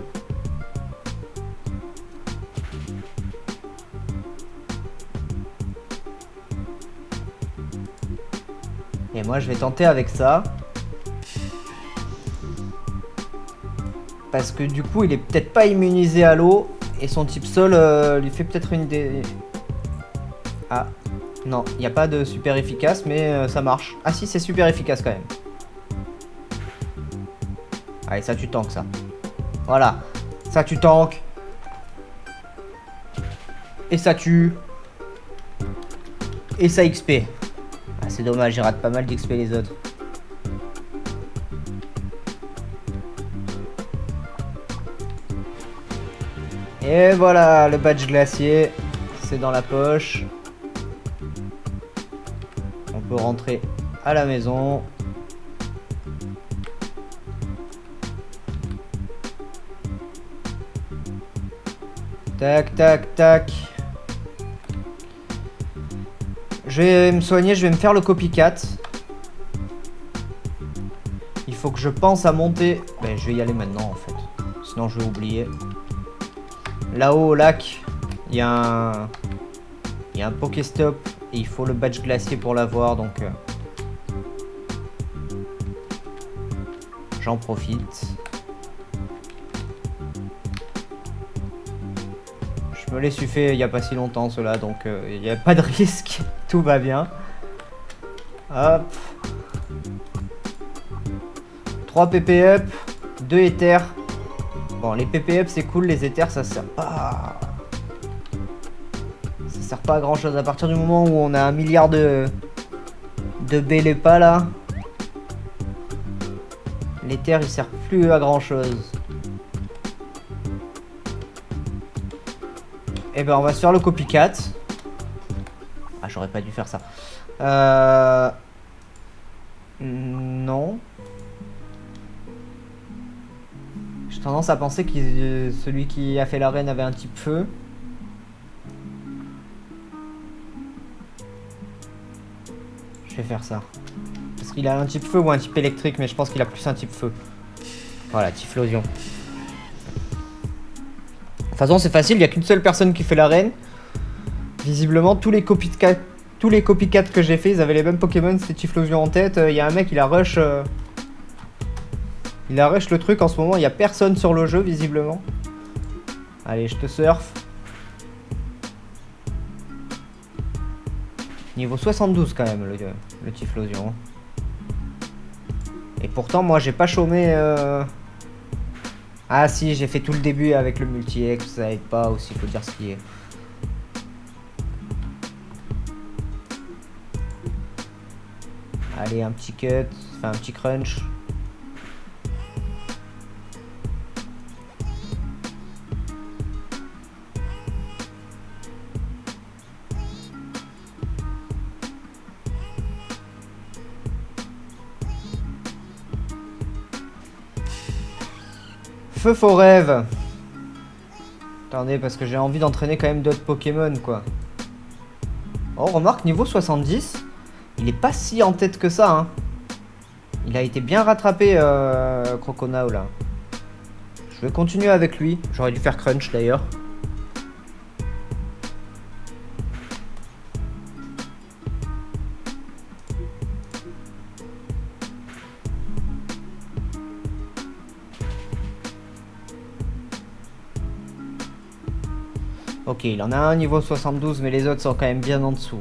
Et moi je vais tenter avec ça. Parce que du coup il est peut-être pas immunisé à l'eau. Et son type sol lui fait peut-être une des... Ah non, il n'y a pas de super efficace mais ça marche. Ah si, c'est super efficace quand même. Allez, ça tu tankes ça. Voilà, ça tu tankes. Et ça tue. Et ça XP. Ah, c'est dommage, j'ai rate pas mal d'XP les autres. Et voilà, le badge glacier. C'est dans la poche. On peut rentrer à la maison. Tac, tac, tac. Je vais me soigner, je vais me faire le copycat. Il faut que je pense à monter. Ben, je vais y aller maintenant en fait. Sinon je vais oublier. Là-haut au lac, il y a un Pokéstop. Et il faut le badge glacier pour l'avoir, donc... J'en profite. Je me les suis fait il n'y a pas si longtemps cela, donc il n'y a pas de risque. Tout va bien. Hop. 3 PP up, 2 éthers. Bon, les PP up c'est cool, les éthers ça sert pas... Ça sert pas à grand chose. À partir du moment où on a 1 milliard de Bélépa là, l'éther il sert plus à grand chose. Et ben on va se faire le copycat. Ah, j'aurais pas dû faire ça. Non. J'ai tendance à penser que celui qui a fait l'arène avait un type feu. Je vais faire ça. Parce qu'il a un type feu ou un type électrique, mais je pense qu'il a plus un type feu. Voilà, Typhlosion. De toute façon, c'est facile, il n'y a qu'une seule personne qui fait l'arène. Visiblement, tous les copycats que j'ai fait, ils avaient les mêmes Pokémon, c'était Typhlosion en tête. Il y a un mec, il a rush... Il a rush le truc en ce moment, il n'y a personne sur le jeu, visiblement. Allez, je te surfe. Niveau 72 quand même, le Typhlosion. Et pourtant, moi, j'ai pas chômé... Ah si, j'ai fait tout le début avec le multi-ex, ça aide pas aussi, faut dire ce qui est. Allez, un petit cut, enfin un petit crunch. Feu faux rêve. Attendez, parce que j'ai envie d'entraîner quand même d'autres Pokémon, quoi. Oh, remarque, niveau 70, il est pas si en tête que ça, hein. Il a été bien rattrapé, Croconao, là. Je vais continuer avec lui. J'aurais dû faire Crunch, d'ailleurs. Ok, il en a un niveau 72, mais les autres sont quand même bien en dessous.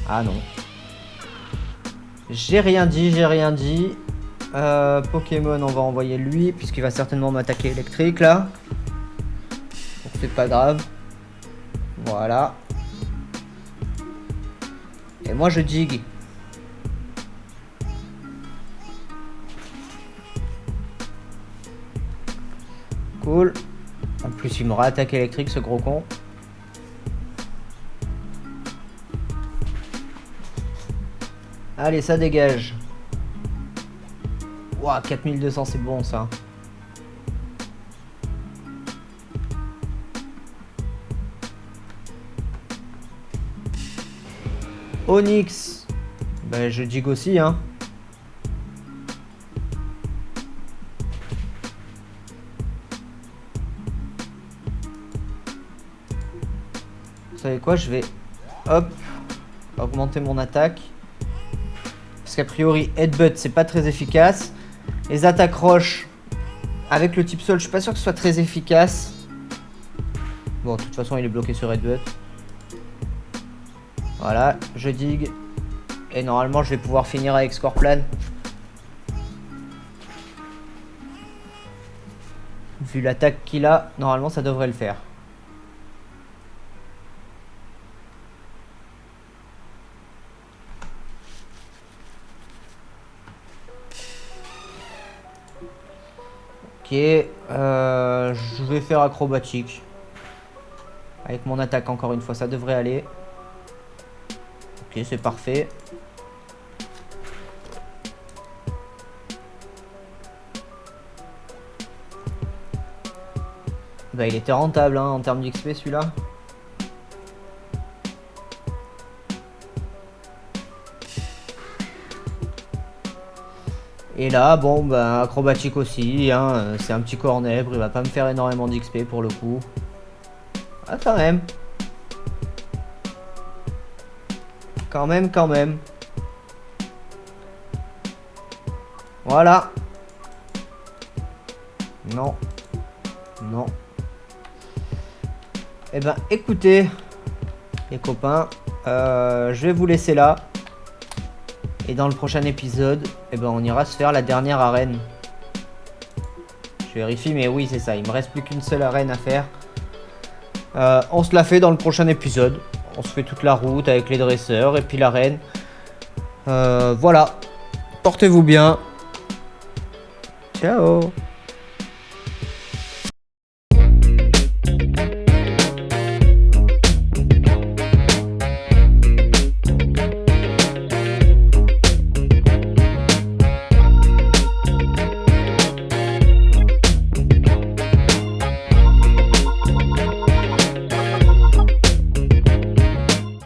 Ah non. J'ai rien dit, j'ai rien dit. Pokémon, on va envoyer lui, puisqu'il va certainement m'attaquer électrique, là. Donc c'est pas grave. Voilà. Et moi, je digue. Cool. En plus, il m'aura attaque électrique, ce gros con. Allez, ça dégage. Ouah, 4200, c'est bon, ça. Onyx. Ben, je dig aussi, hein. Vous savez quoi, je vais, hop, augmenter mon attaque. Parce qu'a priori, Headbutt, c'est pas très efficace. Les attaques roches, avec le type sol, je suis pas sûr que ce soit très efficace. Bon, de toute façon, il est bloqué sur Headbutt. Voilà, je digue. Et normalement, je vais pouvoir finir avec Scorplan. Vu l'attaque qu'il a, normalement, ça devrait le faire. Ok, je vais faire acrobatique. Avec mon attaque, encore une fois, ça devrait aller. Ok, c'est parfait. Bah, il était rentable hein, en termes d'XP celui-là. Et là, bon, bah, acrobatique aussi. Hein, c'est un petit cornèbre, il va pas me faire énormément d'XP pour le coup. Ah, quand même. Quand même. Voilà. Non. Non. Eh ben, écoutez, les copains, je vais vous laisser là. Et dans le prochain épisode, eh ben, on ira se faire la dernière arène. Je vérifie, mais oui, c'est ça. Il me reste plus qu'une seule arène à faire. On se la fait dans le prochain épisode. On se fait toute la route avec les dresseurs et puis l'arène. Voilà. Portez-vous bien. Ciao.